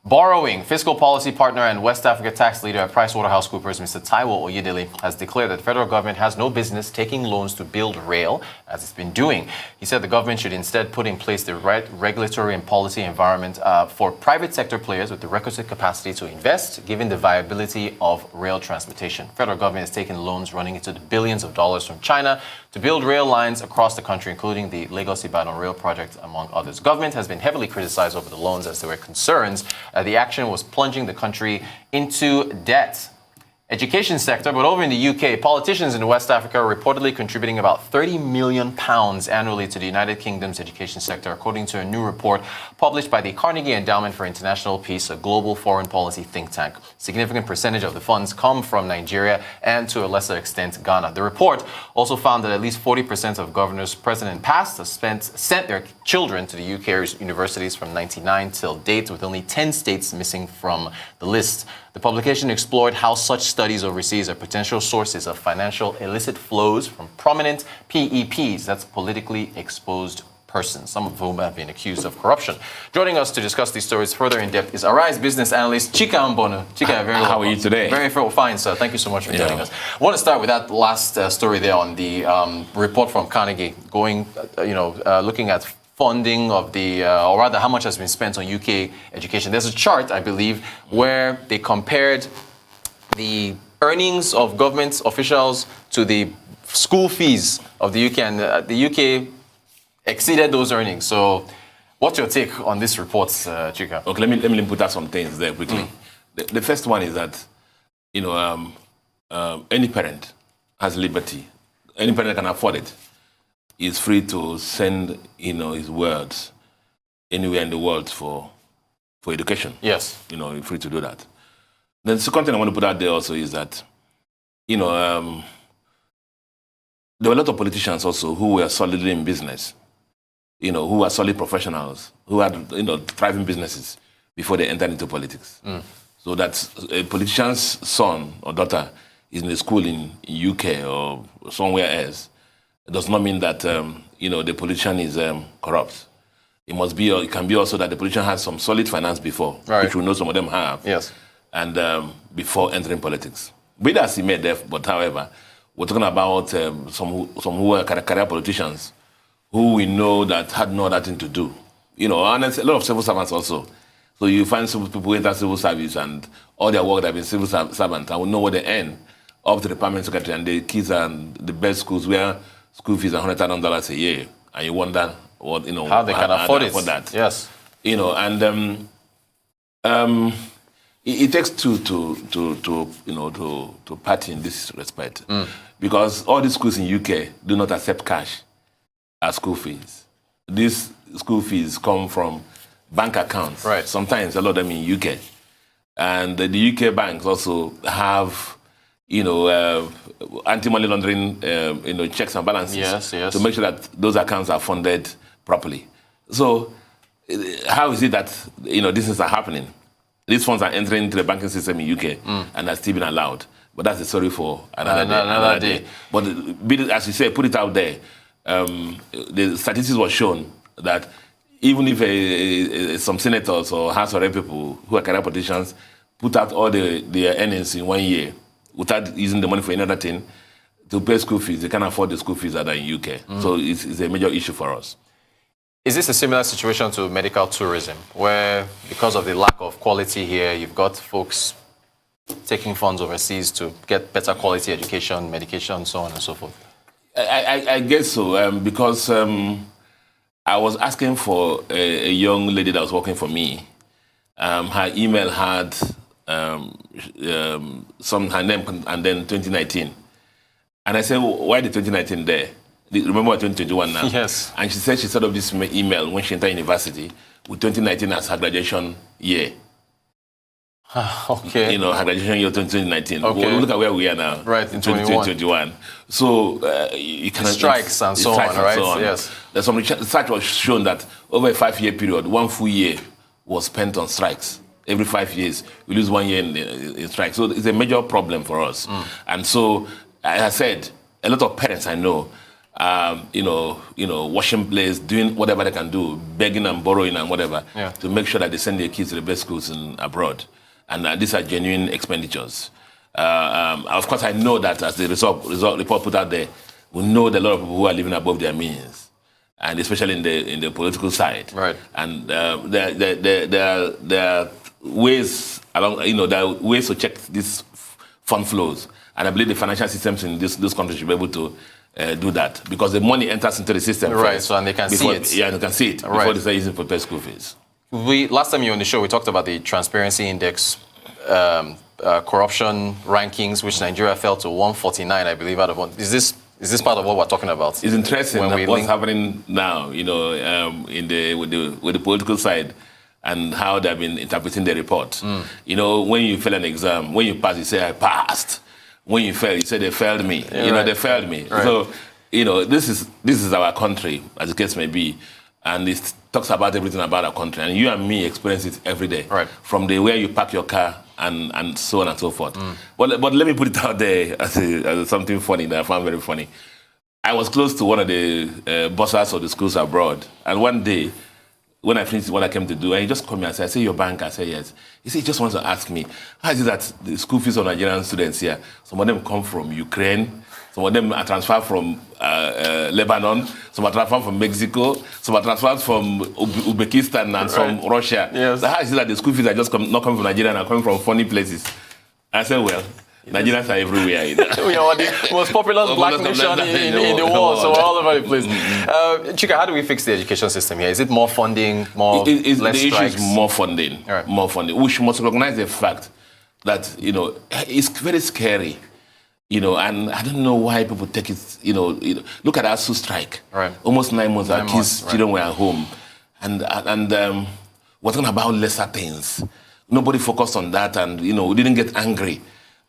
Borrowing. Fiscal policy partner and West Africa tax leader at PricewaterhouseCoopers, Mr. Taiwo Oyedele, has declared that the federal government has no business taking loans to build rail, as it's been doing. He said the government should instead put in place the right regulatory and policy environment for private sector players with the requisite capacity to invest, given the viability of rail transportation. Federal government has taken loans running into the billions of dollars from China to build rail lines across the country, including the Lagos-Ibadan rail project, among others. Government has been heavily criticized over the loans as there were concerns the action was plunging the country into debt. Education sector, but over in the UK, politicians in West Africa are reportedly contributing about £30 million annually to the United Kingdom's education sector, according to a new report published by the Carnegie Endowment for International Peace, a global foreign policy think tank. A significant percentage of the funds come from Nigeria and, to a lesser extent, Ghana. The report also found that at least 40% of governors present and past have sent their children to the UK's universities from 1999 till date, with only 10 states missing from the list. The publication explored how such studies overseas are potential sources of financial illicit flows from prominent PEPs, that's politically exposed persons, some of whom have been accused of corruption. Joining us to discuss these stories further in depth is Arise business analyst Chika Mbono. Chika, very well. How are you today? Very fine, sir. Thank you so much for joining us. I want to start with that last story there on the report from Carnegie, looking at funding of the, or rather how much has been spent on UK education. There's a chart, I believe, where they compared the earnings of government officials to the school fees of the UK, and the UK exceeded those earnings. So what's your take on this report, Chika? Okay, let me put out some things there quickly. The first one is that, any parent has liberty. Any parent can afford it. Is free to send, his words anywhere in the world for education. Yes. You're free to do that. Then the second thing I want to put out there also is that, there were a lot of politicians also who were solidly in business, who were solid professionals, who had, thriving businesses before they entered into politics. So that a politician's son or daughter is in a school in UK or somewhere else, it does not mean that, the politician is corrupt. It can be also that the politician has some solid finance before, right, which we know some of them have. Yes. And before entering politics. Be that as he may, but however, we're talking about some who were career politicians who we know that had no other thing to do. And a lot of civil servants also. So you find some people who enter civil service and all their work, they've been civil servants and we know what they earn up to the permanent secretary, and the kids are in the best schools where school fees are $100,000 a year, and you wonder what how they can afford that. Yes. It takes two to party in this respect, because all the schools in UK do not accept cash as school fees. These school fees come from bank accounts. Right. Sometimes a lot of them in UK, and the UK banks also have anti-money laundering, checks and balances. Yes. To make sure that those accounts are funded properly. So, how is it that these things are happening? These funds are entering into the banking system in UK and are still being allowed. But that's the story for another day. But as you say, put it out there. The statistics were shown that even if some senators or House of Rep people who are career politicians put out all their earnings in 1 year, without using the money for another thing, to pay school fees, they can't afford the school fees that are in UK. So it's a major issue for us. Is this a similar situation to medical tourism, where because of the lack of quality here, you've got folks taking funds overseas to get better quality education, medication, so on and so forth? I guess so, because I was asking for a young lady that was working for me. Her email had her name and then 2019. And I said, why the 2019 there? Remember 2021 now? Yes. And she said she set up this email when she entered university with 2019 as her graduation year. Okay. Her graduation year 2019. Okay. Well, look at where we are now. Right, in 2021. So you can strikes and so on, right? Yes. There's some research was shown that over a 5-year period, 1 full year was spent on strikes. Every 5 years, we lose 1 year in strikes. So it's a major problem for us. And so, as I said, a lot of parents I know washing place, doing whatever they can do, begging and borrowing and whatever, to make sure that they send their kids to the best schools abroad. And these are genuine expenditures. Of course, I know that as the result report put out there, we know that a lot of people who are living above their means, and especially in the political side. Right. And there are ways there are ways to check these fund flows, and I believe the financial systems in this country should be able to do that, because the money enters into the system right. first. So and they can see it. Yeah, they can see it before they start using it for pay school fees. Last time you were on the show, we talked about the Transparency Index corruption rankings, which Nigeria fell to 149, I believe, out of one. Is this part of what we're talking about? It's interesting what's happening now, with the political side and how they've been interpreting the report. When you fail an exam, when you pass, you say, I passed. When you fail, you say, they failed me. They failed me. Right. So, this is our country, as the case may be. And it talks about everything about our country. And you and me experience it every day. Right. From the way you park your car and so on and so forth. But let me put it out there as something funny that I found very funny. I was close to one of the bosses of the schools abroad. And one day, when I finished what I came to do, and he just called me and said, I say, your bank? I said, yes. He said, he just wants to ask me, how is it that the school fees of Nigerian students here, some of them come from Ukraine, some of them are transferred from Lebanon, some are transferred from Mexico, some are transferred from Uzbekistan and from Russia. Yes. So how is it that the school fees are just not coming from Nigeria and are coming from funny places? I said, well, Nigerians are everywhere. We are the most popular black nation in the world, so we're all over the place. Chika, how do we fix the education system here? Is it more funding, less the strikes? issue is more funding. Right. More funding. We must recognize the fact that, it's very scary. And I don't know why people take it, look at ASU strike. Right. Almost 9 months, our kids, right. children were at home. And we're talking about lesser things. Nobody focused on that, and, we didn't get angry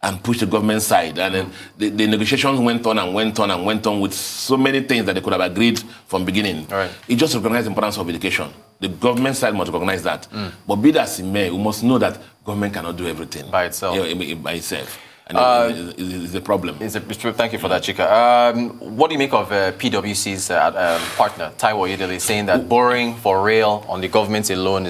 and push the government side. And then the negotiations went on and went on and went on with so many things that they could have agreed from beginning. Right. It just recognized the importance of education. The government side must recognize that. But be that as it may, we must know that government cannot do everything. By itself. By itself. And it's a problem. Thank you for that, Chika. What do you make of PwC's partner, Taiwo Oyedele, saying that borrowing for rail on the government alone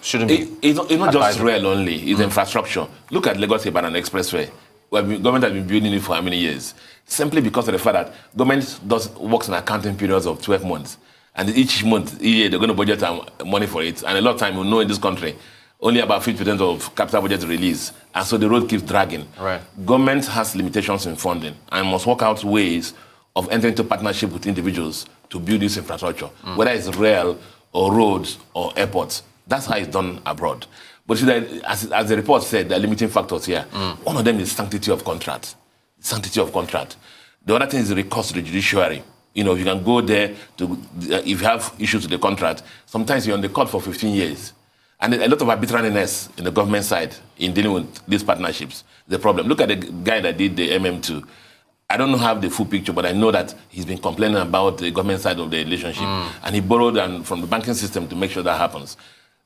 shouldn't be It's not just rail only, it's infrastructure. Look at Lagos-Ibadan Expressway. Government has been building it for how many years? Simply because of the fact that government works in accounting periods of 12 months. And each year, they're going to budget money for it. And a lot of time, in this country, only about 50% of capital budget release. And so the road keeps dragging. Right. Government has limitations in funding and must work out ways of entering into partnership with individuals to build this infrastructure, whether it's rail or roads or airports. That's how it's done abroad. But as the report said, there are limiting factors here. One of them is sanctity of contract. Sanctity of contract. The other thing is the recourse to the judiciary. You can go there if you have issues with the contract. Sometimes you're on the court for 15 years. And a lot of arbitrariness in the government side in dealing with these partnerships. The problem. Look at the guy that did the MM2. I don't have the full picture, but I know that he's been complaining about the government side of the relationship. And he borrowed from the banking system to make sure that happens.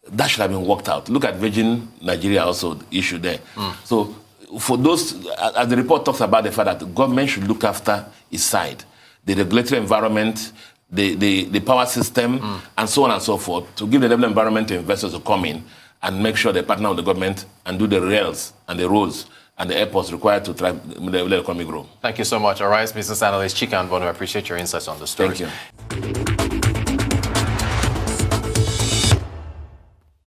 That should have been worked out. Look at Virgin Nigeria also, the issue there. So for those, as the report talks about the fact that the government should look after its side, the regulatory environment, the power system, and so on and so forth, to give the level environment to investors to come in and make sure they partner with the government and do the rails and the roads and the airports required to drive the economy grow. Thank you so much. All right, business analyst Chika Nbonu, I appreciate your insights on the story. Thank you.